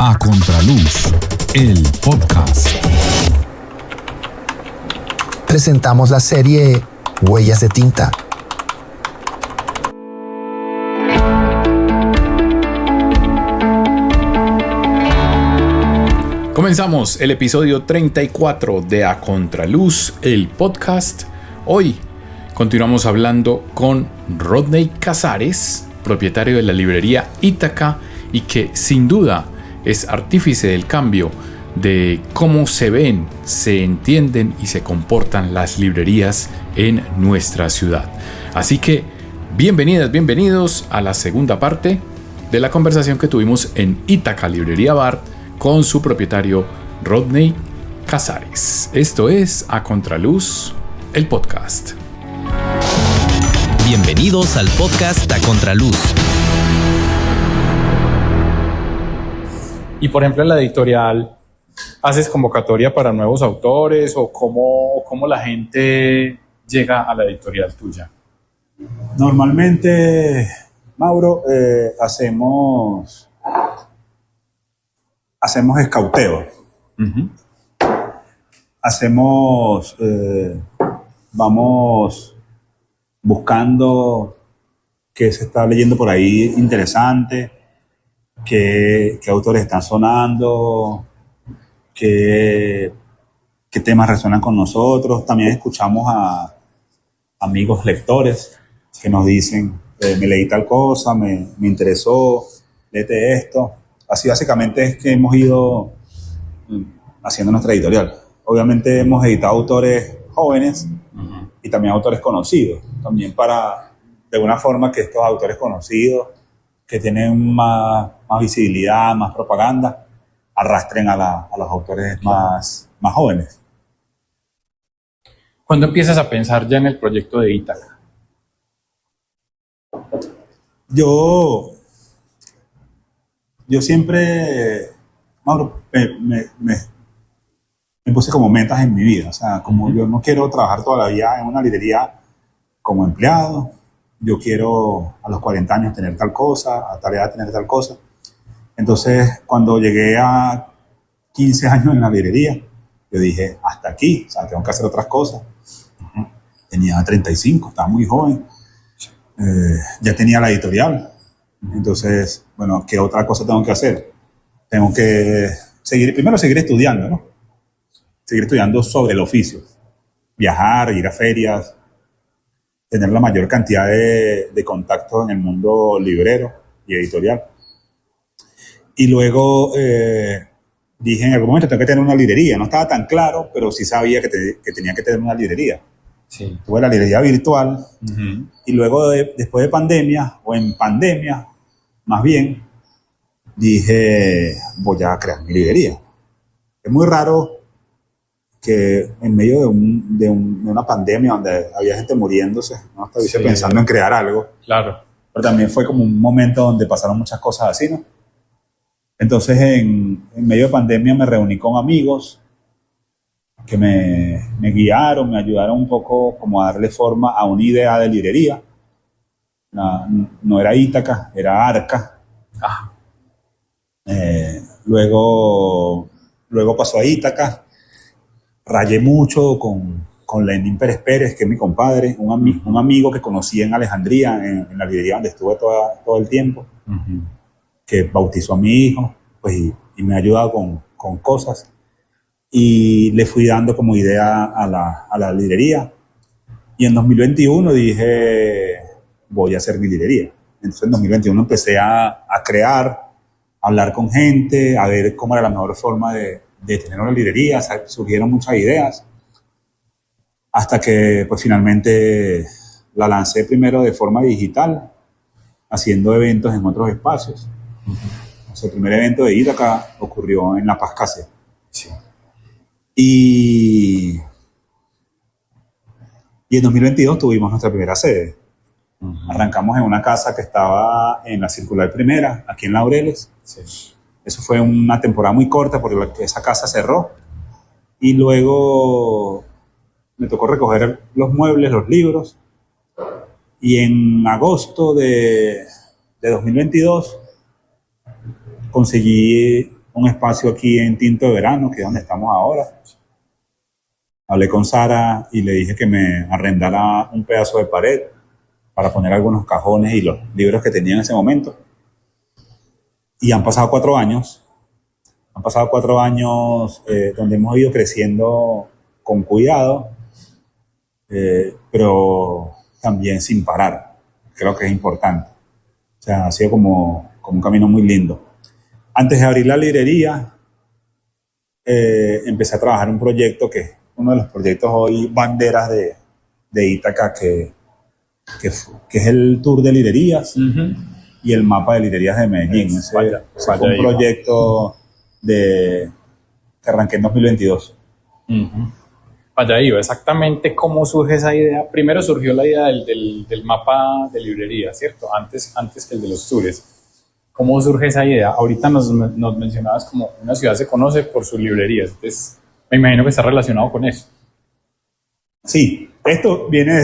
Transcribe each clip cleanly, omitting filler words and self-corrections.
A Contraluz, el podcast. Presentamos la serie Huellas de Tinta. Comenzamos el episodio 34 de A Contraluz, el podcast. Hoy continuamos hablando con Rodney Casares, propietario de la librería Ítaca y que sin duda es artífice del cambio de cómo se ven, se entienden y se comportan las librerías en nuestra ciudad. Así que bienvenidas, bienvenidos a la segunda parte de la conversación que tuvimos en Ítaca Librería Bar con su propietario Rodney Casares. Esto es A Contraluz, el podcast. Bienvenidos al podcast A Contraluz. Y por ejemplo en la editorial, ¿haces convocatoria para nuevos autores o cómo la gente llega a la editorial tuya? Normalmente, Mauro, hacemos escauteo. Uh-huh. Vamos buscando qué se está leyendo por ahí interesante, qué autores están sonando, qué temas resuenan con nosotros. También escuchamos a amigos lectores que nos dicen, me leí tal cosa, me interesó, léete esto. Así básicamente es que hemos ido haciendo nuestra editorial. Obviamente hemos editado autores jóvenes y también autores conocidos, también para, de alguna forma, que estos autores conocidos, que tienen más visibilidad, más propaganda, arrastren a los autores más jóvenes. ¿Cuándo empiezas a pensar ya en el proyecto de Ítaca? Yo siempre, Mauro, me puse como metas en mi vida. O sea, como yo no quiero trabajar todavía en una librería como empleado, yo quiero a los 40 años tener tal cosa, a tal edad tener tal cosa. Entonces, cuando llegué a 15 años en la librería, yo dije, hasta aquí, o sea, tengo que hacer otras cosas. Tenía 35, estaba muy joven. Ya tenía la editorial. Entonces, bueno, ¿qué otra cosa tengo que hacer? Tengo que seguir estudiando, ¿no? Seguir estudiando sobre el oficio. Viajar, ir a ferias, tener la mayor cantidad de contactos en el mundo librero y editorial. Y luego dije, en algún momento tengo que tener una librería. No estaba tan claro, pero sí sabía que tenía que tener una librería. Sí. Tuve la librería virtual. Uh-huh. Y luego, después de pandemia, o en pandemia, más bien, dije, voy a crear mi librería. Es muy raro que en medio de una pandemia donde había gente muriéndose, no estuviese pensando en crear algo. Claro. Pero también fue como un momento donde pasaron muchas cosas así, ¿no? Entonces, en medio de pandemia me reuní con amigos que me guiaron, me ayudaron un poco como a darle forma a una idea de librería. No era Ítaca, era Arca. Ah. Luego pasó a Ítaca. Rayé mucho con Lenín Pérez Pérez, que es mi compadre, un amigo que conocí en Alejandría, en la librería donde estuve todo el tiempo, que bautizó a mi hijo, pues, y me ha ayudado con cosas. Y le fui dando como idea a la librería. Y en 2021 dije, voy a hacer mi librería. Entonces en 2021 empecé a crear, a hablar con gente, a ver cómo era la mejor forma de tener una librería. Surgieron muchas ideas. Hasta que pues finalmente la lancé primero de forma digital, haciendo eventos en otros espacios. Entonces, el primer evento de Ítaca ocurrió en La Paz Case. Sí. Y en 2022 tuvimos nuestra primera sede. Arrancamos en una casa que estaba en la Circular Primera, aquí en Laureles. Sí. Eso fue una temporada muy corta porque esa casa cerró. Y luego me tocó recoger los muebles, los libros. Y en agosto de 2022 conseguí un espacio aquí en Tinto de Verano, que es donde estamos ahora. Hablé con Sara y le dije que me arrendara un pedazo de pared para poner algunos cajones y los libros que tenía en ese momento. Y han pasado 4 años. Han pasado 4 años donde hemos ido creciendo con cuidado, pero también sin parar. Creo que es importante. O sea, ha sido como un camino muy lindo. Antes de abrir la librería, empecé a trabajar en un proyecto que es uno de los proyectos hoy banderas de Ítaca, que es el tour de librerías y el mapa de librerías de Medellín. Ese fue un proyecto que arranqué en 2022. Allá iba, exactamente cómo surge esa idea. Primero surgió la idea del mapa de librería, ¿cierto? Antes que el de los tours. ¿Cómo surge esa idea? Ahorita nos mencionabas como una ciudad se conoce por sus librerías, entonces me imagino que está relacionado con eso. Sí, esto viene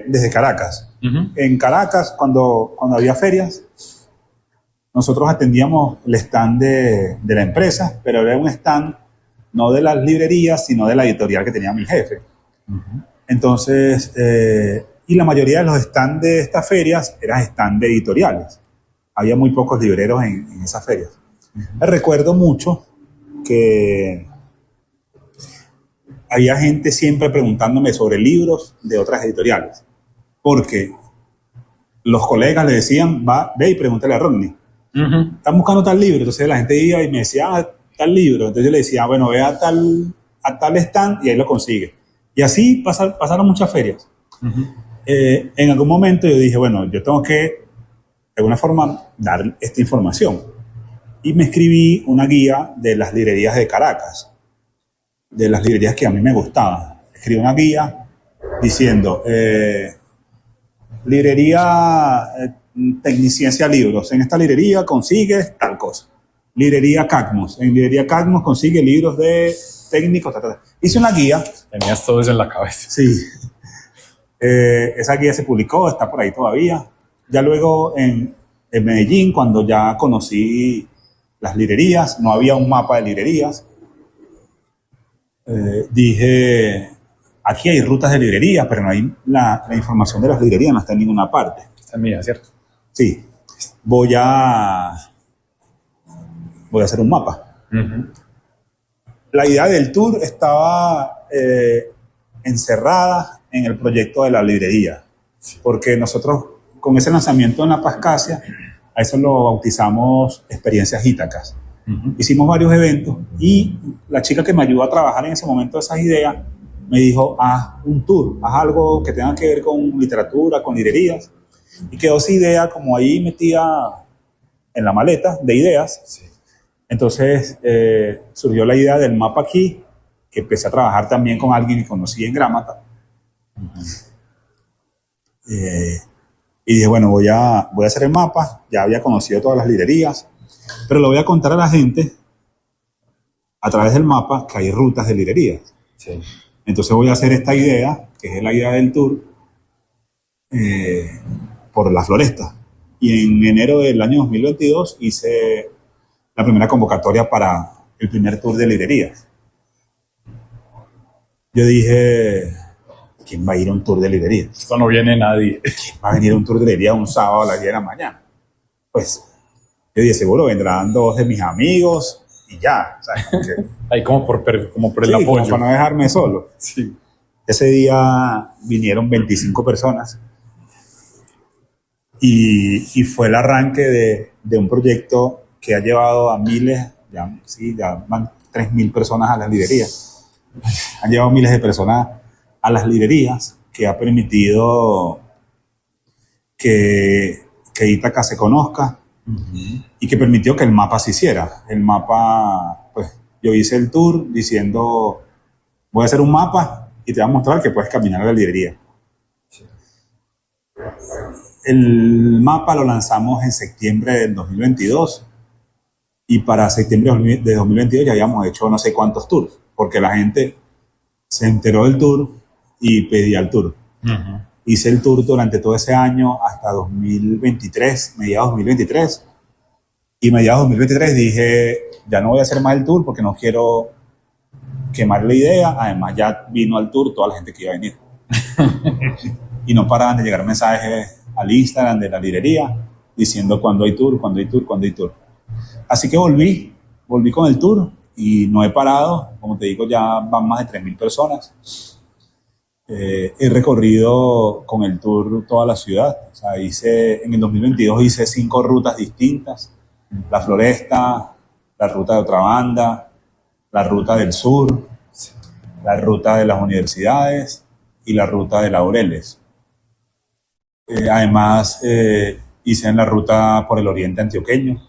desde Caracas. En Caracas, cuando había ferias, nosotros atendíamos el stand de la empresa, pero era un stand no de las librerías, sino de la editorial que tenía mi jefe. Entonces, y la mayoría de los stands de estas ferias eran stands de editoriales. Había muy pocos libreros en esas ferias. Me recuerdo mucho que había gente siempre preguntándome sobre libros de otras editoriales, porque los colegas le decían, ve y pregúntale a Rodney. Están buscando tal libro. Entonces la gente iba y me decía, tal libro. Entonces yo le decía, bueno, ve a tal stand y ahí lo consigue. Y así pasaron muchas ferias. En algún momento yo dije, bueno, yo tengo que, de alguna forma, dar esta información. Y me escribí una guía de las librerías de Caracas, de las librerías que a mí me gustaban. Escribí una guía diciendo, librería Tecniciencia Libros. En esta librería consigues tal cosa. Librería Cacmos. En librería Cacmos consigue libros de técnicos. Hice una guía. Tenías todo eso en la cabeza. Sí. Esa guía se publicó, está por ahí todavía. Ya luego en Medellín, cuando ya conocí las librerías, no había un mapa de librerías. Dije, aquí hay rutas de librerías, pero no hay la información de las librerías, no está en ninguna parte. Está en mía, ¿cierto? Sí. Voy a hacer un mapa. La idea del tour estaba encerrada en el proyecto de la librería, porque nosotros con ese lanzamiento en La Pascasia, a eso lo bautizamos Experiencias Ítacas. Hicimos varios eventos y la chica que me ayudó a trabajar en ese momento esas ideas me dijo, haz un tour, haz algo que tenga que ver con literatura, con librerías. Y quedó esa idea como ahí metida en la maleta de ideas. Sí. Entonces surgió la idea del mapa aquí, que empecé a trabajar también con alguien que conocí en Gramata. Y dije, bueno, voy a hacer el mapa. Ya había conocido todas las librerías, pero lo voy a contar a la gente a través del mapa que hay rutas de librerías. Sí. Entonces voy a hacer esta idea, que es la idea del tour, por la floresta. Y en enero del año 2022 hice la primera convocatoria para el primer tour de librerías. Yo dije, ¿quién va a ir a un tour de librerías? Esto no viene nadie. ¿Quién va a venir a un tour de librerías un sábado a las 10 de la mañana? Pues yo dije, seguro vendrán 2 de mis amigos y ya. O sea, ahí como por el sí, apoyo. Como para no dejarme solo. Sí. Ese día vinieron 25 personas y fue el arranque de un proyecto que ha llevado a miles, ya van 3.000 personas a las librerías. Han llevado miles de personas a las librerías, que ha permitido que Ítaca se conozca y que permitió que el mapa se hiciera. El mapa, pues yo hice el tour diciendo, voy a hacer un mapa y te voy a mostrar que puedes caminar a la librería. El mapa lo lanzamos en septiembre del 2022 y para septiembre de 2022 ya habíamos hecho no sé cuántos tours, porque la gente se enteró del tour y pedía el tour. Hice el tour durante todo ese año hasta 2023, mediados de 2023, Y mediados de 2023 dije, ya no voy a hacer más el tour porque no quiero quemar la idea. Además ya vino al tour toda la gente que iba a venir. Y no paraban de llegar mensajes al Instagram de la librería diciendo cuándo hay tour, cuándo hay tour, cuándo hay tour. Así que volví con el tour y no he parado. Como te digo, ya van más de 3.000 personas. He recorrido con el tour toda la ciudad. O sea, en el 2022 hice 5 rutas distintas. La Floresta, la ruta de otra banda, la ruta del sur, la ruta de las universidades y la ruta de Laureles. Además, hice en la ruta por el oriente antioqueño.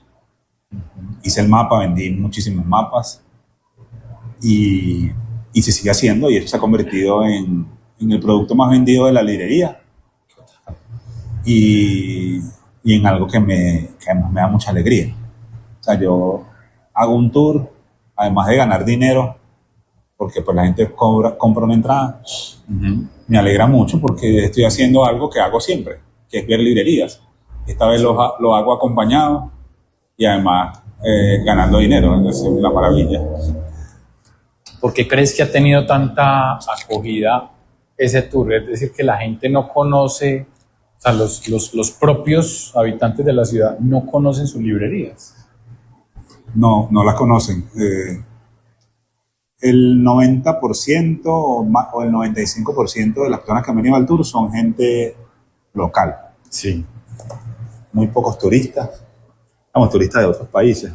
Hice el mapa, vendí muchísimos mapas y se sigue haciendo, y eso se ha convertido en el producto más vendido de la librería y en algo que además me da mucha alegría. O sea, yo hago un tour, además de ganar dinero, porque pues la gente compra una entrada. Me alegra mucho porque estoy haciendo algo que hago siempre, que es ver librerías. Esta vez lo hago acompañado y además ganando dinero. Es una maravilla. ¿Por qué crees que ha tenido tanta acogida ese tour? Es decir, que la gente no conoce, o sea, los propios habitantes de la ciudad no conocen sus librerías. No las conocen. El 90% o el 95% de las personas que han venido al tour son gente local. Sí. Muy pocos turistas. Vamos, turistas de otros países.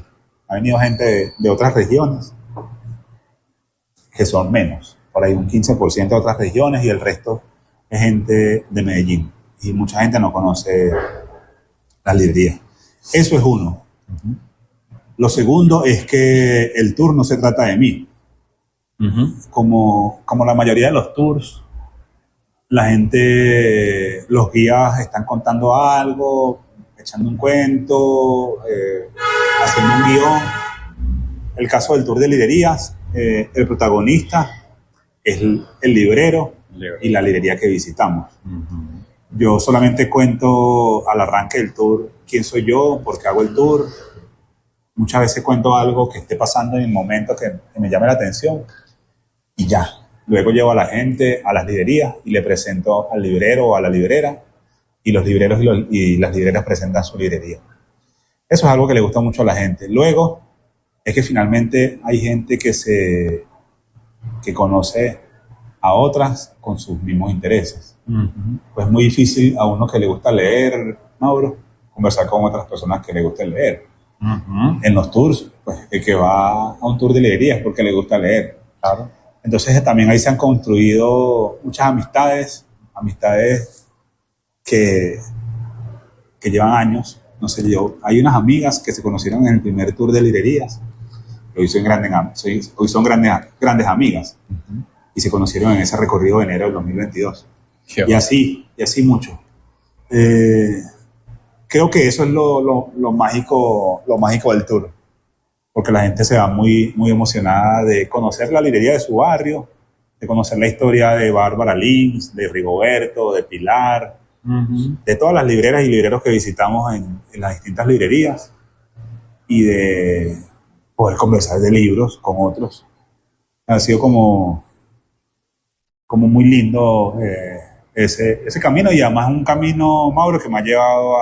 Ha venido gente de otras regiones, que son menos. Por ahí un 15% de otras regiones y el resto es gente de Medellín. Y mucha gente no conoce las librerías. Eso es uno. Lo segundo es que el tour no se trata de mí. Como la mayoría de los tours, la gente, los guías están contando algo, echando un cuento, haciendo un guión. El caso del tour de librerías, el protagonista es el librero y la librería que visitamos. Yo solamente cuento al arranque del tour quién soy yo, por qué hago el tour. Muchas veces cuento algo que esté pasando en el momento que me llame la atención y ya. Luego llevo a la gente a las librerías y le presento al librero o a la librera, y los libreros y las libreras presentan su librería. Eso es algo que le gusta mucho a la gente. Luego es que finalmente hay gente que conoce a otras con sus mismos intereses. Pues es muy difícil a uno que le gusta leer, Mauro, conversar con otras personas que le gusta leer. En los tours, pues el que va a un tour de librerías es porque le gusta leer. Claro. Entonces también ahí se han construido muchas amistades que llevan años. No sé, hay unas amigas que se conocieron en el primer tour de librerías, hoy son grandes amigas, y se conocieron en ese recorrido de enero del 2022. Y así mucho. Creo que eso es lo mágico del tour, porque la gente se va muy, muy emocionada de conocer la librería de su barrio, de conocer la historia de Bárbara Lins, de Rigoberto, de Pilar, de todas las libreras y libreros que visitamos en las distintas librerías, y de poder conversar de libros con otros. Ha sido como muy lindo ese camino, y además un camino, Mauro, que me ha llevado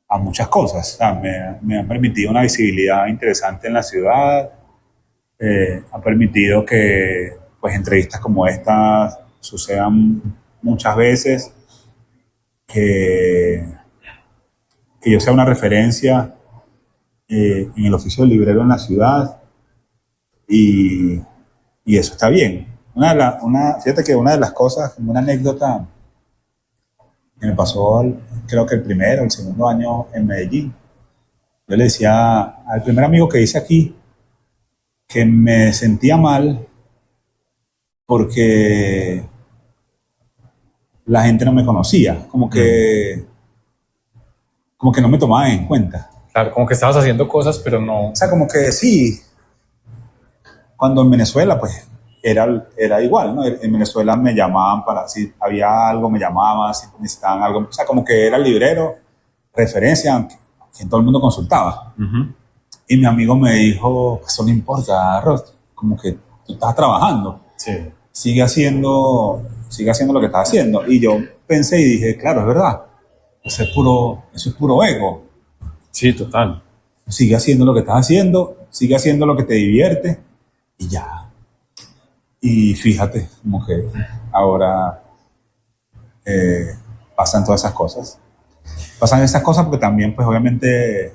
a muchas cosas. O sea, me ha permitido una visibilidad interesante en la ciudad, ha permitido que pues entrevistas como estas sucedan muchas veces, que yo sea una referencia en el oficio del librero en la ciudad, y eso está bien. Fíjate que una de las cosas, como una anécdota que me pasó, creo que el segundo año en Medellín, yo le decía al primer amigo que hice aquí que me sentía mal porque la gente no me conocía, como que no me tomaban en cuenta. Claro, como que estabas haciendo cosas, pero no... O sea, como que sí, cuando en Venezuela, pues, era igual, ¿no? En Venezuela me llamaban si había algo me llamaban, si necesitaban algo, o sea, como que era el librero, referencia, quien todo el mundo consultaba. Y mi amigo me dijo, eso no importa, Ross, como que tú estás trabajando. Sí. Sigue haciendo lo que estás haciendo. Y yo pensé y dije, claro, es verdad. Eso es puro ego. Sí, total. Sigue haciendo lo que estás haciendo, sigue haciendo lo que te divierte y ya. Y fíjate, como que ahora pasan todas esas cosas. Pasan esas cosas porque también, pues obviamente,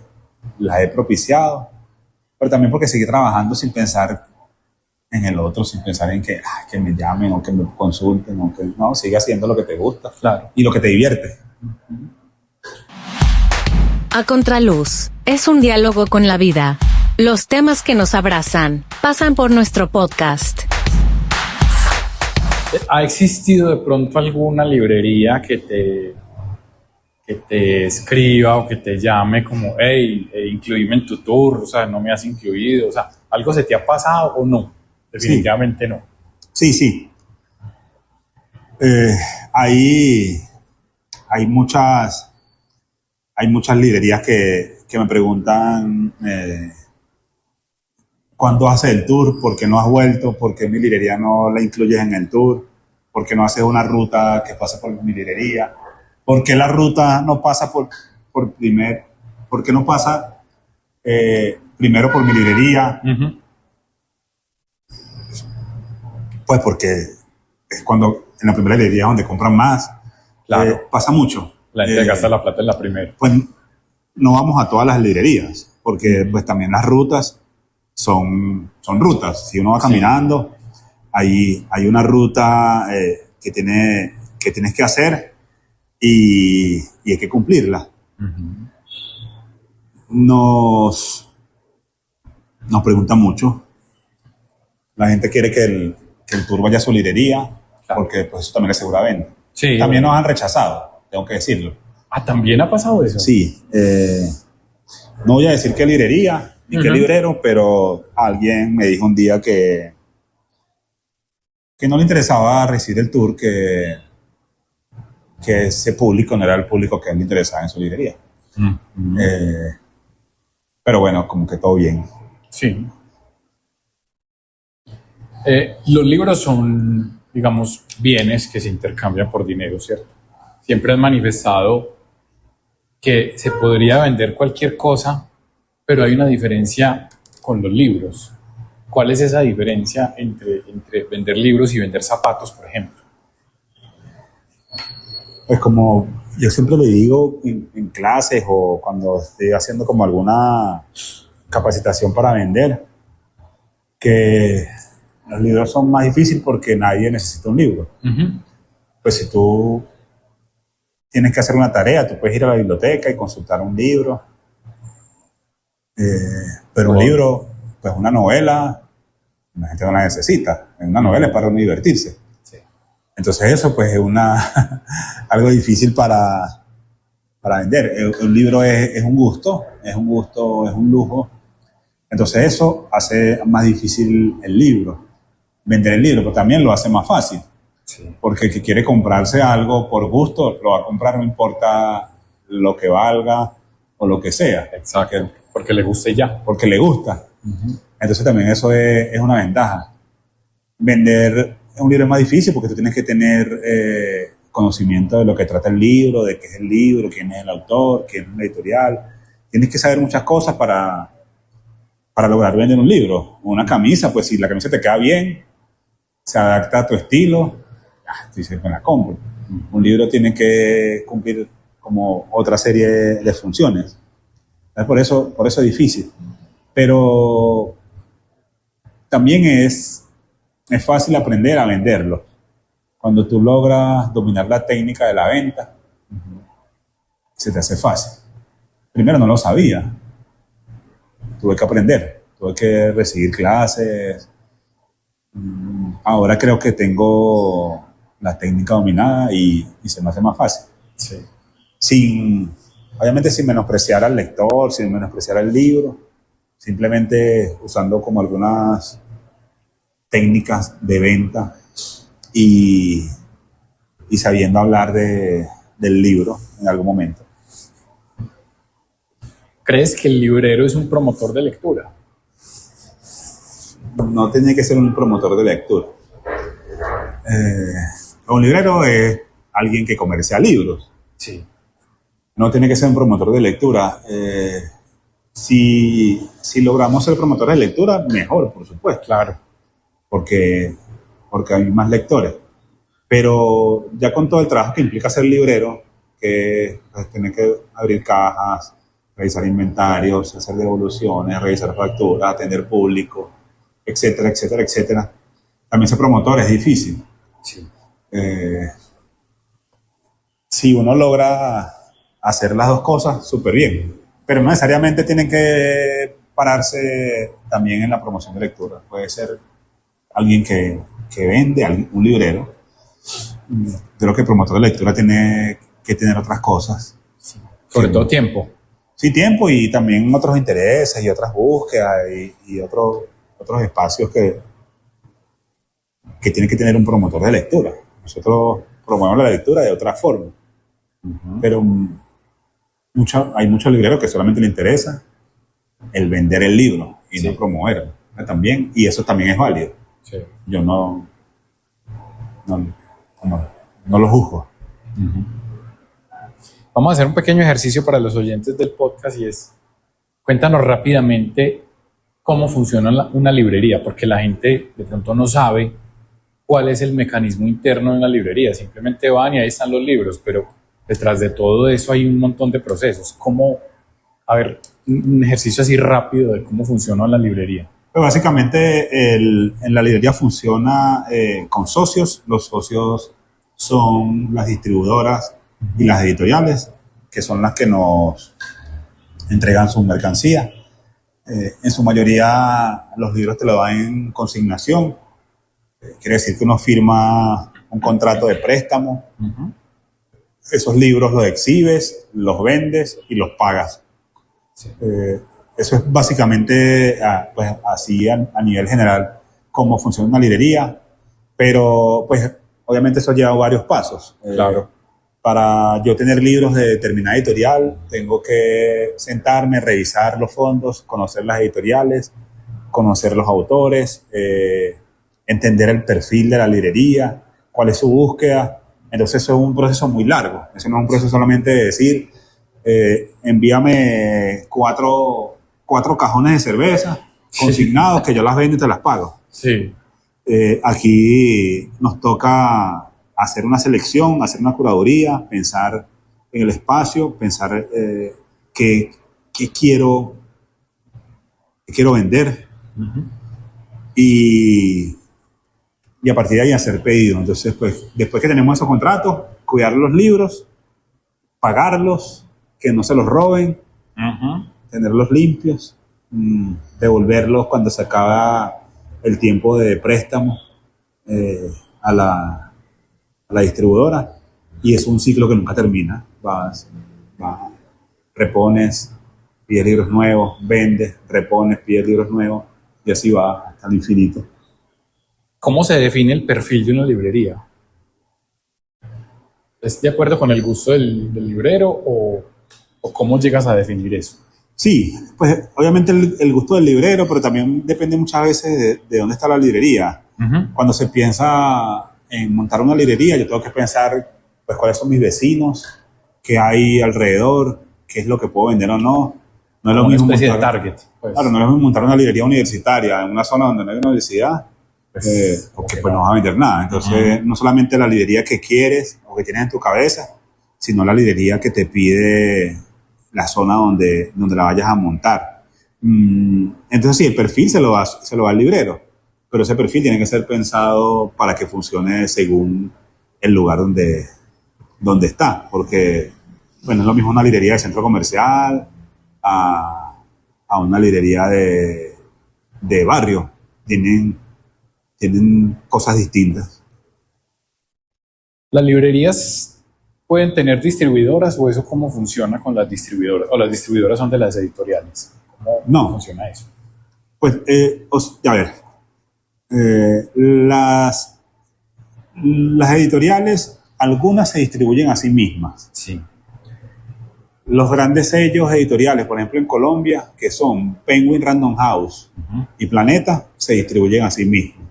las he propiciado, pero también porque seguí trabajando sin pensar en el otro, sin pensar en que me llamen o que me consulten, o que no, sigue haciendo lo que te gusta, claro, y lo que te divierte. A Contraluz es un diálogo con la vida. Los temas que nos abrazan pasan por nuestro podcast. ¿Ha existido de pronto alguna librería que te escriba o que te llame como, hey, incluíme en tu tour, o sea, no me has incluido, o sea, algo se te ha pasado o no? Definitivamente no. Sí. Hay muchas librerías que me preguntan ¿cuándo haces el tour? ¿Por qué no has vuelto? ¿Por qué mi librería no la incluyes en el tour? ¿Por qué no haces una ruta que pase por mi librería? ¿Por qué la ruta no pasa ¿por qué no pasa primero por mi librería? Pues porque es cuando en la primera librería es donde compran más. Claro. Pasa mucho. La gente gasta la plata en la primera. Pues no vamos a todas las librerías, porque pues también las rutas son rutas. Si uno va caminando, hay una ruta que tienes que hacer y hay que cumplirla. Nos preguntan mucho. La gente quiere que el tour vaya a su librería, porque pues eso también le asegura venta. Sí, también nos han rechazado, tengo que decirlo. ¿También ha pasado eso? Sí. No voy a decir qué librería ni qué librero, pero alguien me dijo un día que no le interesaba recibir el tour, que ese público no era el público que a él le interesaba en su librería. Pero bueno, como que todo bien. Sí. Los libros son, digamos, bienes que se intercambian por dinero, ¿cierto? Siempre has manifestado que se podría vender cualquier cosa, pero hay una diferencia con los libros. ¿Cuál es esa diferencia entre vender libros y vender zapatos, por ejemplo? Pues como yo siempre le digo en clases o cuando estoy haciendo como alguna capacitación para vender, que los libros son más difíciles porque nadie necesita un libro. Pues si tú tienes que hacer una tarea, tú puedes ir a la biblioteca y consultar un libro. Pero un libro, pues una novela, la gente no la necesita. Una novela es para uno divertirse. Sí. Entonces eso pues es algo difícil para vender. Un libro es un gusto, es un lujo. Entonces eso hace más difícil el libro. Vender el libro, pero también lo hace más fácil. Sí. Porque el que quiere comprarse algo por gusto, lo va a comprar, no importa lo que valga o lo que sea. Exacto. Porque le guste ya. Porque le gusta. Entonces también eso es una ventaja. Vender un libro es más difícil porque tú tienes que tener conocimiento de lo que trata el libro, de qué es el libro, quién es el autor, quién es la editorial. Tienes que saber muchas cosas para lograr vender un libro. Una camisa, pues si la camisa te queda bien, se adapta a tu estilo, tú dices, pues la compro. Un libro tiene que cumplir como otra serie de funciones. Por eso es difícil. Pero también es fácil aprender a venderlo. Cuando tú logras dominar la técnica de la venta, se te hace fácil. Primero no lo sabía. Tuve que aprender, tuve que recibir clases. Ahora creo que tengo la técnica dominada y se me hace más fácil. Sí. Obviamente sin menospreciar al lector, sin menospreciar al libro, simplemente usando como algunas técnicas de venta y sabiendo hablar del libro en algún momento. ¿Crees que el librero es un promotor de lectura? No tiene que ser un promotor de lectura. Un librero es alguien que comercia libros. Sí. No tiene que ser un promotor de lectura. Si logramos ser promotores de lectura, mejor, por supuesto. Claro. Porque hay más lectores. Pero ya con todo el trabajo que implica ser librero, que pues, tener que abrir cajas, revisar inventarios, hacer devoluciones, revisar facturas, atender público, etcétera, etcétera, etcétera. También ser promotor es difícil. Sí. Si uno logra hacer las dos cosas, súper bien. Pero no necesariamente tienen que pararse también en la promoción de lectura. Puede ser alguien que vende, un librero. Creo que el promotor de lectura tiene que tener otras cosas. Sobre todo tiempo. Sí, tiempo y también otros intereses y otras búsquedas y otros espacios que tiene que tener un promotor de lectura. Nosotros promovemos la lectura de otra forma. Pero hay muchos libreros que solamente les interesa el vender el libro y no promoverlo también, y eso también es válido. Sí. Yo no lo juzgo. Vamos a hacer un pequeño ejercicio para los oyentes del podcast y es, cuéntanos rápidamente cómo funciona una librería, porque la gente de pronto no sabe cuál es el mecanismo interno de una librería. Simplemente van y ahí están los libros, pero detrás de todo eso hay un montón de procesos. ¿Cómo? A ver, un ejercicio así rápido de cómo funciona la librería. Pero básicamente en la librería funciona con socios. Los socios son las distribuidoras y las editoriales, que son las que nos entregan su mercancía. En su mayoría los libros te lo dan en consignación. Quiere decir que uno firma un contrato de préstamo. Esos libros los exhibes, los vendes y los pagas. Sí. Eso es básicamente pues, así a nivel general cómo funciona una librería, pero pues obviamente eso lleva varios pasos. Claro. Para yo tener libros de determinada editorial, tengo que sentarme, revisar los fondos, conocer las editoriales, conocer los autores, entender el perfil de la librería, cuál es su búsqueda. Entonces eso es un proceso muy largo. Eso no es un proceso solamente de decir, envíame cuatro cajones de cerveza consignados que yo las vendo y te las pago. Sí. Aquí nos toca hacer una selección, hacer una curaduría, pensar en el espacio, pensar qué quiero vender y a partir de ahí hacer pedido. Entonces, pues, después que tenemos esos contratos, cuidar los libros, pagarlos, que no se los roben, tenerlos limpios, devolverlos cuando se acaba el tiempo de préstamo a la distribuidora, y es un ciclo que nunca termina. Vas, repones, pides libros nuevos, vendes, repones, pides libros nuevos, y así va hasta el infinito. ¿Cómo se define el perfil de una librería? ¿Es de acuerdo con el gusto del librero o cómo llegas a definir eso? Sí, pues obviamente el gusto del librero, pero también depende muchas veces de dónde está la librería. Cuando se piensa en montar una librería, yo tengo que pensar pues cuáles son mis vecinos, qué hay alrededor, qué es lo que puedo vender o no. No es lo mismo una especie montar, de target. Pues. Claro, no es lo mismo montar una librería universitaria en una zona donde no hay una universidad, porque pues no vas a vender nada. Entonces, no solamente la librería que quieres o que tienes en tu cabeza, sino la librería que te pide la zona donde la vayas a montar. Entonces, sí, el perfil se lo va al librero, pero ese perfil tiene que ser pensado para que funcione según el lugar donde está, porque bueno, es lo mismo una librería de centro comercial a una librería de barrio. Tienen cosas distintas. ¿Las librerías pueden tener distribuidoras o eso cómo funciona con las distribuidoras? ¿O las distribuidoras son de las editoriales? ¿Cómo funciona eso? Pues, a ver, las editoriales, algunas se distribuyen a sí mismas. Sí. Los grandes sellos editoriales, por ejemplo en Colombia, que son Penguin Random House y Planeta, se distribuyen a sí mismos.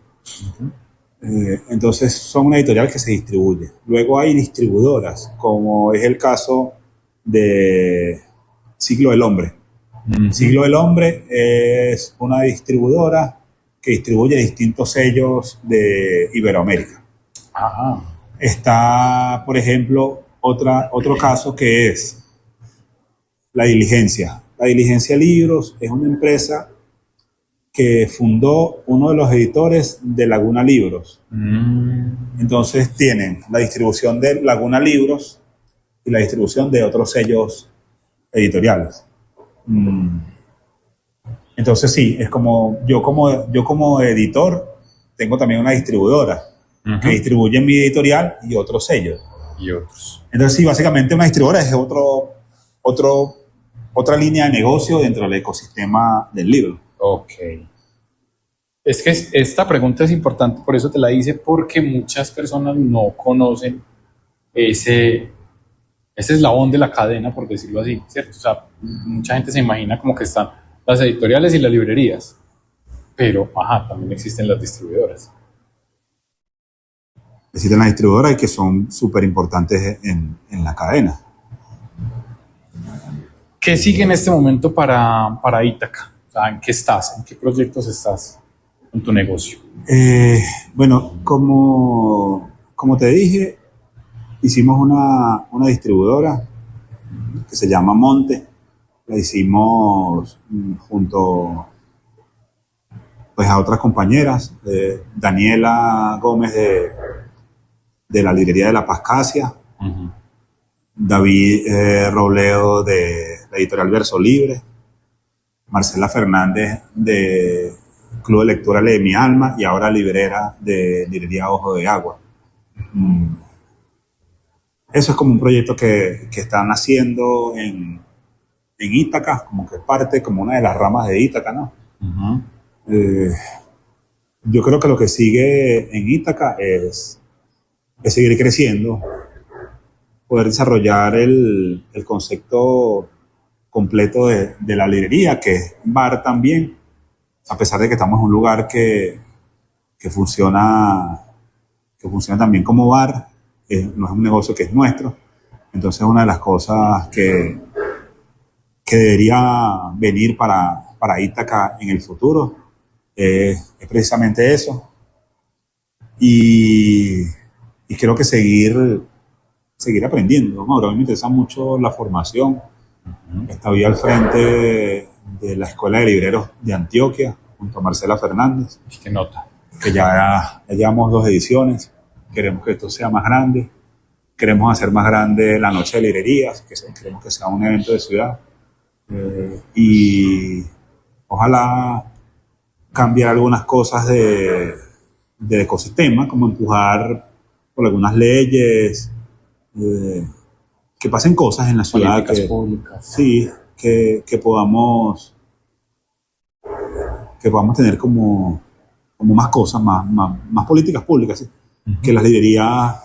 Entonces son una editorial que se distribuye. Luego hay distribuidoras, como es el caso de Siglo del Hombre. Siglo del Hombre es una distribuidora que distribuye distintos sellos de Iberoamérica. Está, por ejemplo, otro caso que es La Diligencia. La Diligencia Libros es una empresa que fundó uno de los editores de Laguna Libros. Entonces tienen la distribución de Laguna Libros y la distribución de otros sellos editoriales. Entonces sí, es como yo como editor tengo también una distribuidora que distribuye mi editorial y otros sellos. Y otros. Entonces sí, básicamente una distribuidora es otra línea de negocio dentro del ecosistema del libro. Ok. Es que esta pregunta es importante, por eso te la hice, porque muchas personas no conocen ese eslabón de la cadena, por decirlo así, ¿cierto? O sea, mucha gente se imagina como que están las editoriales y las librerías, pero también existen las distribuidoras. Existen las distribuidoras que son súper importantes en la cadena. ¿Qué sigue en este momento para Ítaca? O sea, ¿en qué estás? ¿En qué proyectos estás con tu negocio? Bueno, como te dije, hicimos una distribuidora que se llama Monte. La hicimos junto pues, a otras compañeras. Daniela Gómez de la librería de La Pascasia. David Robledo de la editorial Verso Libre. Marcela Fernández de Club de Lectura Lee Mi Alma y ahora librera de librería Ojo de Agua. Eso es como un proyecto que están haciendo en Ítaca, como que es parte, como una de las ramas de Ítaca, ¿no? Yo creo que lo que sigue en Ítaca es seguir creciendo, poder desarrollar el concepto completo de la librería, que es bar también, a pesar de que estamos en un lugar que funciona también como bar, no es un negocio que es nuestro. Entonces una de las cosas que debería venir para Ítaca en el futuro es precisamente eso. Y creo que seguir aprendiendo, ¿no? Ahora a mí me interesa mucho la formación. Estoy al frente de la Escuela de Libreros de Antioquia, junto a Marcela Fernández. ¿Qué nota? Que ya llevamos 2 ediciones. Queremos que esto sea más grande. Queremos hacer más grande la Noche de Librerías, queremos que sea un evento de ciudad. Y ojalá cambiar algunas cosas del ecosistema, como empujar por algunas leyes, que pasen cosas en la ciudad, políticas públicas. Sí, que podamos tener como más cosas, más políticas públicas, ¿sí? Que las librerías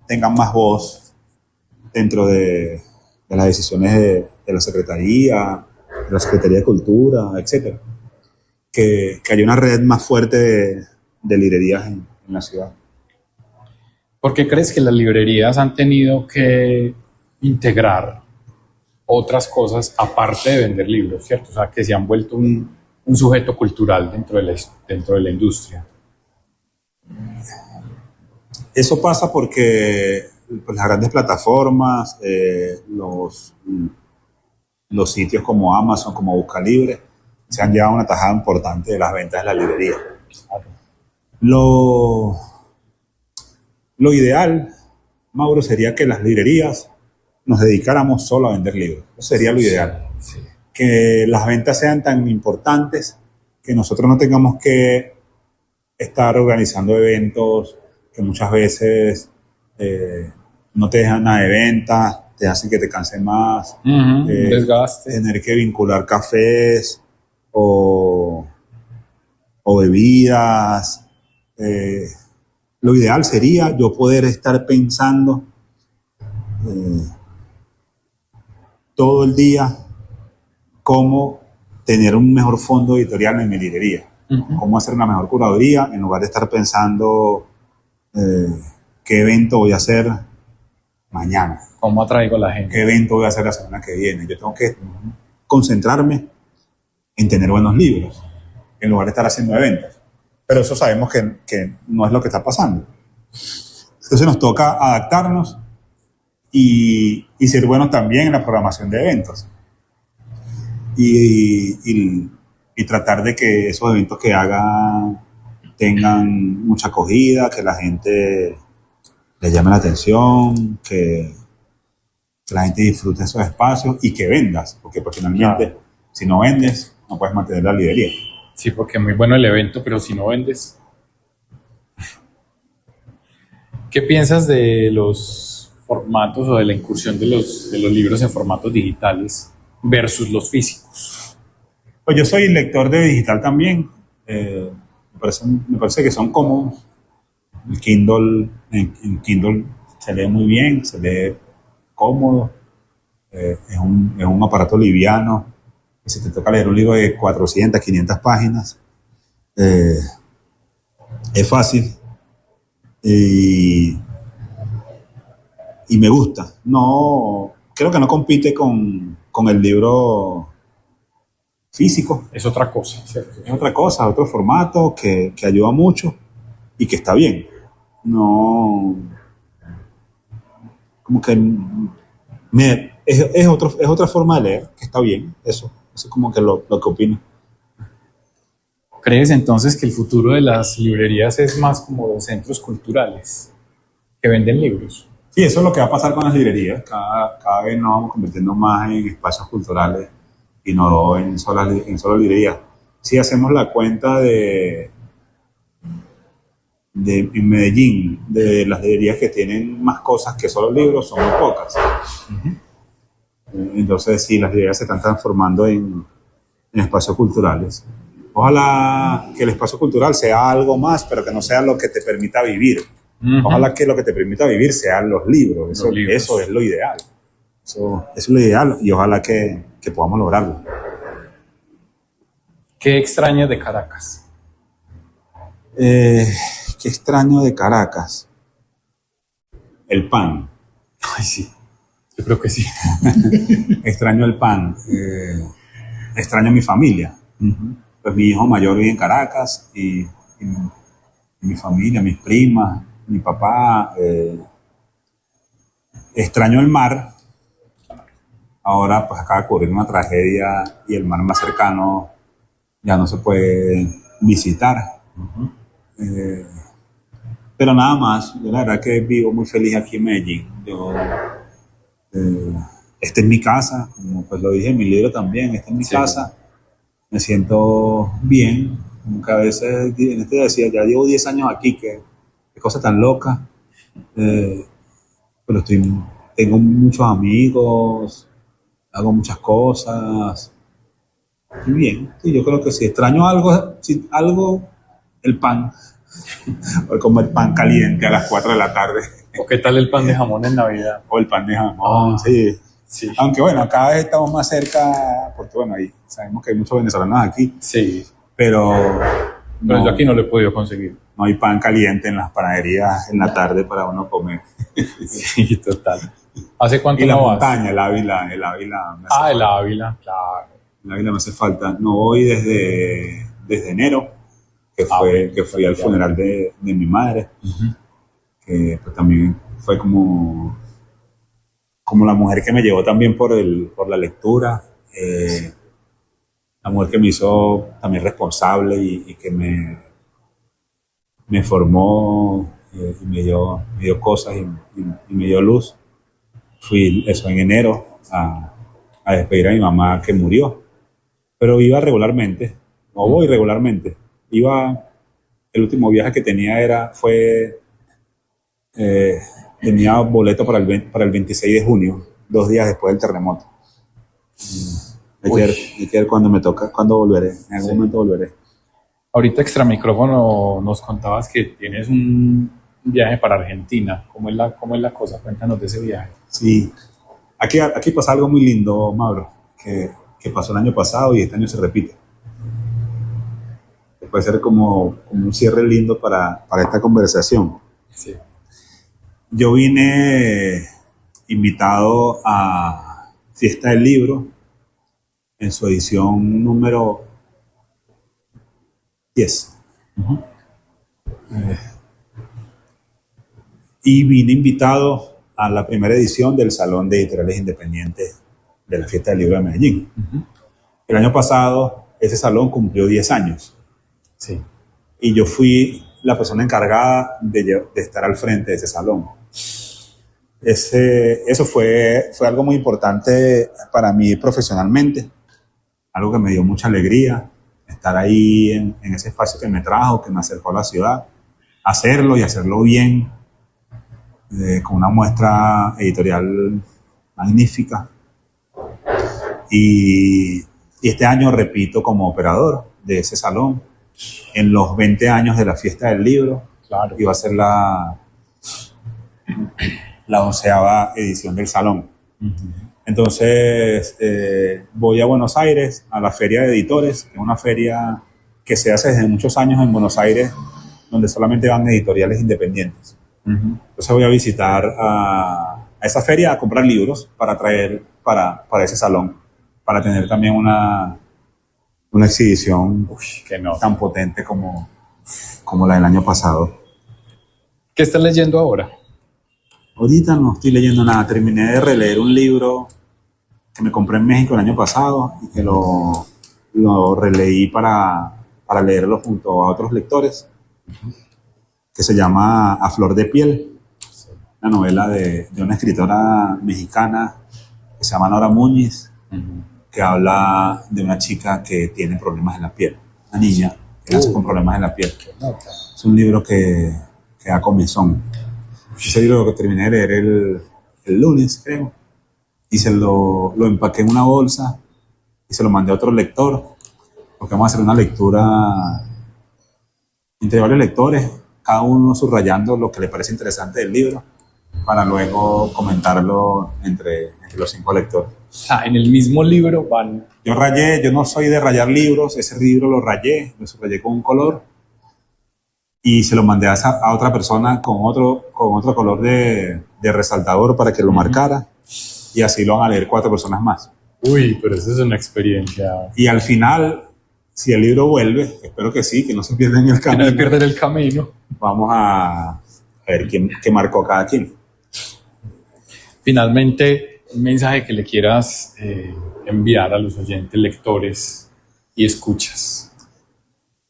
tengan más voz dentro de las decisiones de la Secretaría de Cultura, etc. Que haya una red más fuerte de librerías en la ciudad. ¿Por qué crees que las librerías han tenido que integrar otras cosas aparte de vender libros, ¿cierto? O sea, que se han vuelto un sujeto cultural dentro de la industria. Eso pasa porque pues, las grandes plataformas, los sitios como Amazon, como Buscalibre, se han llevado una tajada importante de las ventas de la librería. Lo ideal, Mauro, sería que las librerías nos dedicáramos solo a vender libros. Eso sería lo ideal. Sí. Que las ventas sean tan importantes que nosotros no tengamos que estar organizando eventos que muchas veces no te dejan nada de ventas, te hacen que te canses más. Desgaste. Tener que vincular cafés o bebidas. Lo ideal sería yo poder estar pensando todo el día cómo tener un mejor fondo editorial en mi librería, cómo hacer una mejor curaduría en lugar de estar pensando qué evento voy a hacer mañana, ¿Cómo atraigo a la gente? qué evento voy a hacer la semana que viene. Yo tengo que concentrarme en tener buenos libros en lugar de estar haciendo eventos. Pero eso sabemos que no es lo que está pasando. Entonces nos toca adaptarnos y ser buenos también en la programación de eventos. Y tratar de que esos eventos que hagan tengan mucha acogida, que la gente le llame la atención, que la gente disfrute esos espacios y que vendas, porque pues, finalmente si no vendes no puedes mantener la librería. Sí, porque es muy bueno el evento, pero si no vendes... ¿Qué piensas de los formatos o de la incursión de los libros en formatos digitales versus los físicos? Pues yo soy lector de digital también. Me parece que son cómodos. El Kindle, en Kindle se lee muy bien, se lee cómodo. Es un aparato liviano. Y si te toca leer un libro de 400, 500 páginas, es fácil. Y me gusta. No, creo que no compite con el libro físico. Es otra cosa, ¿cierto? Es otra cosa, otro formato que ayuda mucho y que está bien. No, como que es otra forma de leer que está bien. Eso es como que lo que opino. ¿Crees entonces que el futuro de las librerías es más como de centros culturales que venden libros? Sí, eso es lo que va a pasar con las librerías. Cada vez nos vamos convirtiendo más en espacios culturales y no en solo librerías. Si hacemos la cuenta en Medellín, de las librerías que tienen más cosas que solo libros, son muy pocas. Entonces, sí, las librerías se están transformando en espacios culturales. Ojalá que el espacio cultural sea algo más, pero que no sea lo que te permita vivir. Ojalá que lo que te permita vivir sean los libros. Eso es lo ideal. Eso es lo ideal y ojalá que podamos lograrlo. ¿Qué extrañas de Caracas? ¿Qué extraño de Caracas? El pan. Ay, sí. Yo creo que sí. Extraño el pan. Extraño mi familia. Pues mi hijo mayor vive en Caracas y mi familia, mis primas, mi papá. Extraño el mar. Ahora pues acaba de ocurrir una tragedia y el mar más cercano ya no se puede visitar. Pero nada más, yo la verdad que vivo muy feliz aquí en Medellín. Esta es mi casa, como pues lo dije en mi libro también, esta es mi casa. Me siento bien, como que a veces, en este decía, ya llevo 10 años aquí, qué cosa tan loca. Pero tengo muchos amigos, hago muchas cosas. Estoy bien, sí, yo creo que si extraño algo, el pan. O comer pan caliente a las 4 de la tarde. ¿O qué tal el pan de jamón en Navidad? O el pan de jamón, sí. Aunque bueno, cada vez estamos más cerca, porque bueno, ahí sabemos que hay muchos venezolanos aquí. Sí. Pero yo aquí no lo he podido conseguir. No hay pan caliente en las panaderías en la tarde para uno comer. Sí, total. ¿Hace cuánto y la no montaña, vas? el Ávila. El Ávila, claro. El Ávila me hace falta. No voy desde enero, que fui al funeral de mi madre, que pues, también fue como la mujer que me llevó también por la lectura, la mujer que me hizo también responsable y que me formó y me dio cosas y me dio luz. Fui en enero a despedir a mi mamá que murió, pero iba regularmente, no voy regularmente, el último viaje que tenía tenía boleto para el 26 de junio, 2 días después del terremoto. Hay que ver cuándo volveré, en algún momento volveré. Ahorita extra micrófono nos contabas que tienes un viaje para Argentina. ¿Cómo es la cosa? Cuéntanos de ese viaje. Sí, Aquí pasa algo muy lindo, Mauro, que pasó el año pasado y este año se repite. Puede ser como un cierre lindo para esta conversación. Sí. Yo vine invitado a Fiesta del Libro en su edición número 10. Y vine invitado a la primera edición del Salón de Editoriales Independientes de la Fiesta del Libro de Medellín. El año pasado ese salón cumplió 10 años. Sí. Y yo fui la persona encargada de estar al frente de ese salón. Eso fue algo muy importante para mí profesionalmente, algo que me dio mucha alegría, estar ahí en ese espacio que me trajo, que me acercó a la ciudad, hacerlo y hacerlo bien, con una muestra editorial magnífica. Y este año repito como operador de ese salón, en los 20 años de la Fiesta del Libro. Claro. Iba a ser la 11ª edición del salón. Entonces voy a Buenos Aires a la Feria de Editores, que es una feria que se hace desde muchos años en Buenos Aires, donde solamente van editoriales independientes. Entonces voy a visitar a esa feria a comprar libros para traer para ese salón, para tener también una exhibición tan potente como la del año pasado. ¿Qué estás leyendo ahora? Ahorita no estoy leyendo nada. Terminé de releer un libro que me compré en México el año pasado y que lo releí para leerlo junto a otros lectores, que se llama A Flor de Piel, una novela de una escritora mexicana que se llama Nora Muñiz, que habla de una chica que tiene problemas en la piel, una niña que nace con problemas en la piel. Es un libro que da comezón. Ese libro que terminé de leer el lunes, creo, y lo empaqué en una bolsa y se lo mandé a otro lector, porque vamos a hacer una lectura entre varios lectores, cada uno subrayando lo que le parece interesante del libro, para luego comentarlo entre los 5 lectores. En el mismo libro van... Yo no soy de rayar libros, ese libro lo subrayé con un color y se lo mandé a otra persona con otro color de resaltador para que lo marcara, y así lo van a leer 4 personas más. Uy, pero eso es una experiencia. Y al final, si el libro vuelve, espero que sí, que no se pierda en el camino. Que no se pierda en el camino. Vamos a ver qué marcó cada quien. Finalmente, un mensaje que le quieras enviar a los oyentes, lectores y escuchas.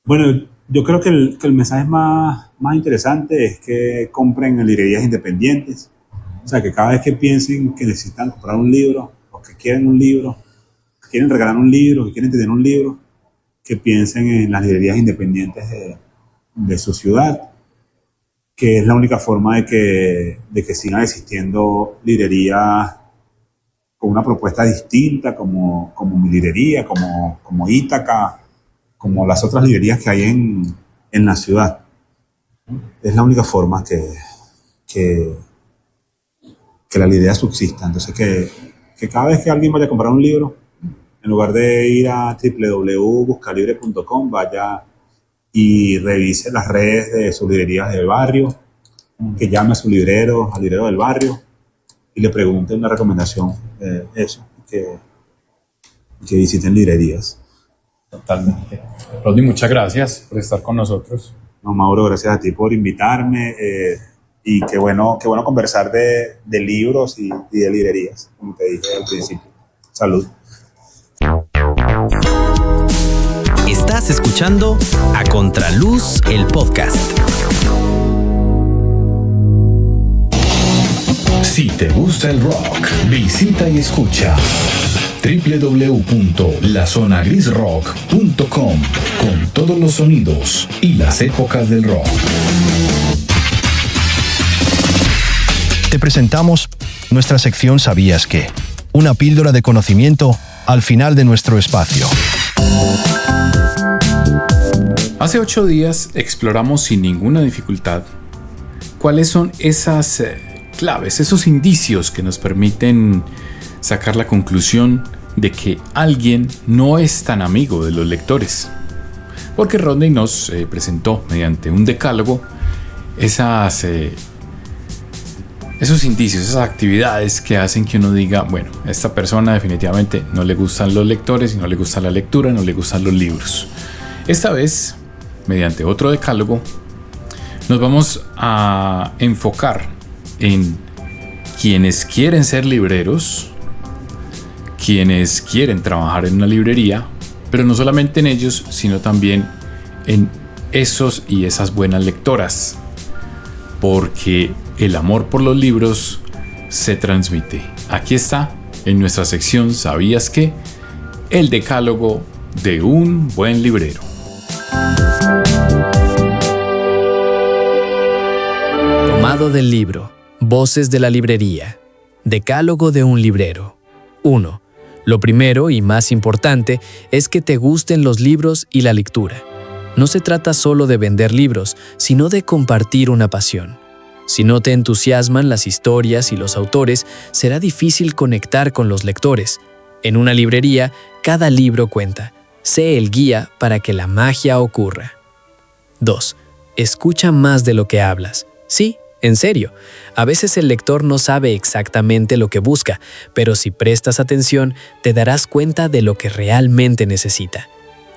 Bueno, yo creo que el mensaje más interesante es que compren en librerías independientes. O sea, que cada vez que piensen que necesitan comprar un libro, o que quieren un libro, que quieren regalar un libro, que quieren tener un libro, que piensen en las librerías independientes de su ciudad, que es la única forma de que sigan existiendo librerías con una propuesta distinta, como mi librería, como Ítaca, como las otras librerías que hay en la ciudad. Es la única forma que la librería subsista. Entonces, que cada vez que alguien vaya a comprar un libro, en lugar de ir a www.buscalibre.com, vaya y revise las redes de sus librerías del barrio, que llame a su librero, al librero del barrio, y le pregunte una recomendación de eso, que visiten librerías. Totalmente. Rodney, muchas gracias por estar con nosotros. No, Mauro, gracias a ti por invitarme, y qué bueno conversar de libros y de librerías, como te dije al principio. Salud. Estás escuchando A Contraluz, el podcast. Si te gusta el rock, visita y escucha www.lazonagrisrock.com, con todos los sonidos y las épocas del rock. Te presentamos nuestra sección ¿Sabías qué? Una píldora de conocimiento al final de nuestro espacio. Hace 8 días exploramos sin ninguna dificultad cuáles son esas claves, esos indicios que nos permiten sacar la conclusión de que alguien no es tan amigo de los lectores. Porque Rodney nos presentó mediante un decálogo esos indicios, esas actividades que hacen que uno diga, bueno, a esta persona definitivamente no le gustan los lectores, y no le gusta la lectura, no le gustan los libros. Esta vez, mediante otro decálogo, nos vamos a enfocar en quienes quieren ser libreros, quienes quieren trabajar en una librería, pero no solamente en ellos, sino también en esos y esas buenas lectoras, porque el amor por los libros se transmite. Aquí está, en nuestra sección ¿Sabías qué? El decálogo de un buen librero. Tomado del libro Voces de la librería. Decálogo de un librero. 1. Lo primero y más importante es que te gusten los libros y la lectura. No se trata solo de vender libros, sino de compartir una pasión. Si no te entusiasman las historias y los autores, será difícil conectar con los lectores. En una librería, cada libro cuenta. Sé el guía para que la magia ocurra. 2. Escucha más de lo que hablas. Sí, en serio. A veces el lector no sabe exactamente lo que busca, pero si prestas atención, te darás cuenta de lo que realmente necesita.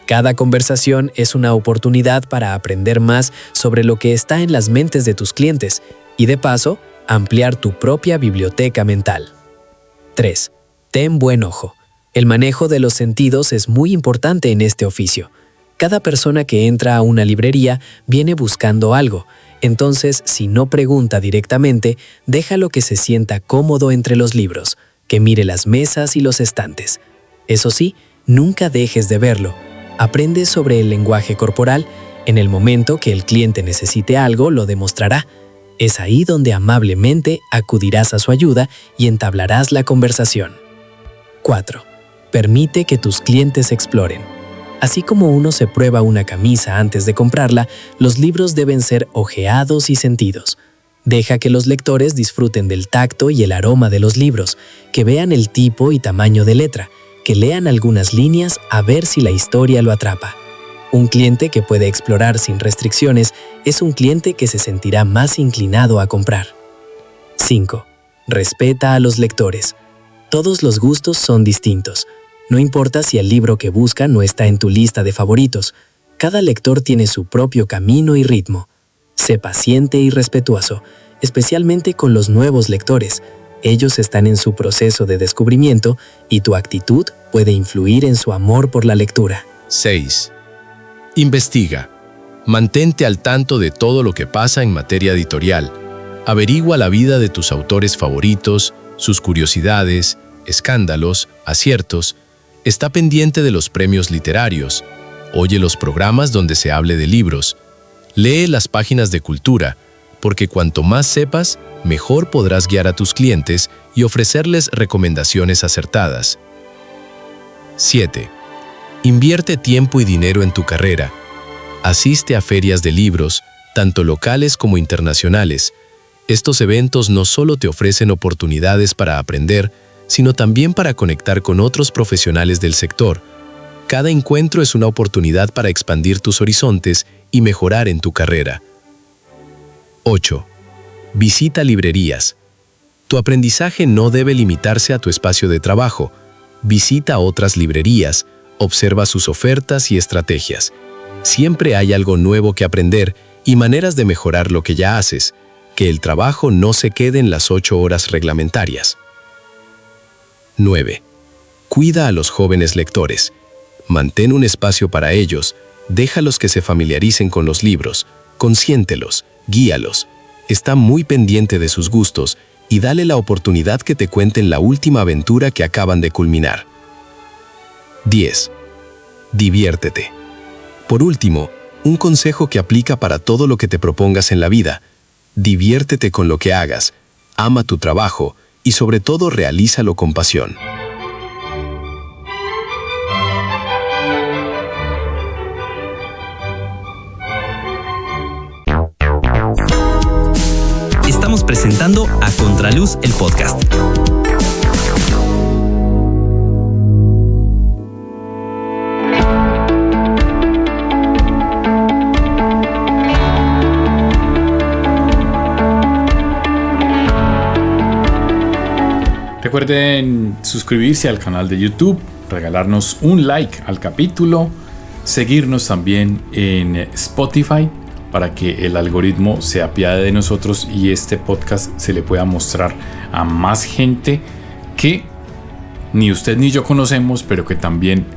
Cada conversación es una oportunidad para aprender más sobre lo que está en las mentes de tus clientes y, de paso, ampliar tu propia biblioteca mental. 3. Ten buen ojo. El manejo de los sentidos es muy importante en este oficio. Cada persona que entra a una librería viene buscando algo. Entonces, si no pregunta directamente, déjalo que se sienta cómodo entre los libros, que mire las mesas y los estantes. Eso sí, nunca dejes de verlo. Aprende sobre el lenguaje corporal. En el momento que el cliente necesite algo, lo demostrará. Es ahí donde amablemente acudirás a su ayuda y entablarás la conversación. 4. Permite que tus clientes exploren. Así como uno se prueba una camisa antes de comprarla, los libros deben ser ojeados y sentidos. Deja que los lectores disfruten del tacto y el aroma de los libros, que vean el tipo y tamaño de letra, que lean algunas líneas a ver si la historia lo atrapa. Un cliente que puede explorar sin restricciones es un cliente que se sentirá más inclinado a comprar. 5. Respeta a los lectores. Todos los gustos son distintos. No importa si el libro que busca no está en tu lista de favoritos. Cada lector tiene su propio camino y ritmo. Sé paciente y respetuoso, especialmente con los nuevos lectores. Ellos están en su proceso de descubrimiento y tu actitud puede influir en su amor por la lectura. 6. Investiga. Mantente al tanto de todo lo que pasa en materia editorial. Averigua la vida de tus autores favoritos, sus curiosidades, escándalos, aciertos. Está pendiente de los premios literarios. Oye los programas donde se hable de libros. Lee las páginas de cultura, porque cuanto más sepas, mejor podrás guiar a tus clientes y ofrecerles recomendaciones acertadas. 7. Invierte tiempo y dinero en tu carrera. Asiste a ferias de libros, tanto locales como internacionales. Estos eventos no solo te ofrecen oportunidades para aprender, sino también para conectar con otros profesionales del sector. Cada encuentro es una oportunidad para expandir tus horizontes y mejorar en tu carrera. 8. Visita librerías. Tu aprendizaje no debe limitarse a tu espacio de trabajo. Visita otras librerías, observa sus ofertas y estrategias. Siempre hay algo nuevo que aprender y maneras de mejorar lo que ya haces. Que el trabajo no se quede en las 8 horas reglamentarias. 9. Cuida a los jóvenes lectores. Mantén un espacio para ellos, déjalos que se familiaricen con los libros, consiéntelos, guíalos. Está muy pendiente de sus gustos y dale la oportunidad que te cuenten la última aventura que acaban de culminar. 10. Diviértete. Por último, un consejo que aplica para todo lo que te propongas en la vida. Diviértete con lo que hagas, ama tu trabajo y sobre todo realízalo con pasión. Estamos presentando A Contraluz, el podcast. Recuerden suscribirse al canal de YouTube, regalarnos un like al capítulo, seguirnos también en Spotify para que el algoritmo se apiade de nosotros y este podcast se le pueda mostrar a más gente que ni usted ni yo conocemos, pero que también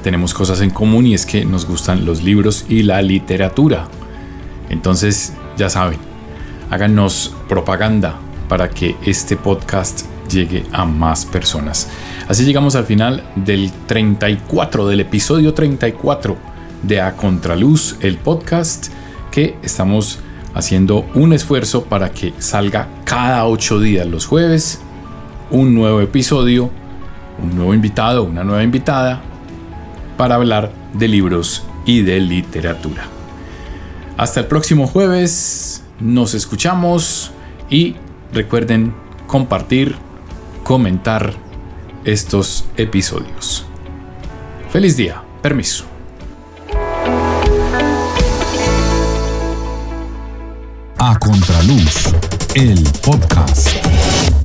tenemos cosas en común, y es que nos gustan los libros y la literatura. Entonces, ya saben, háganos propaganda para que este podcast llegue a más personas. Así llegamos al final del episodio 34 de A Contraluz, el podcast, que estamos haciendo un esfuerzo para que salga cada 8 días los jueves, un nuevo episodio, un nuevo invitado, una nueva invitada, para hablar de libros y de literatura. Hasta el próximo jueves, nos escuchamos y recuerden compartir, comentar estos episodios. ¡Feliz día! Permiso. A Contraluz, el podcast.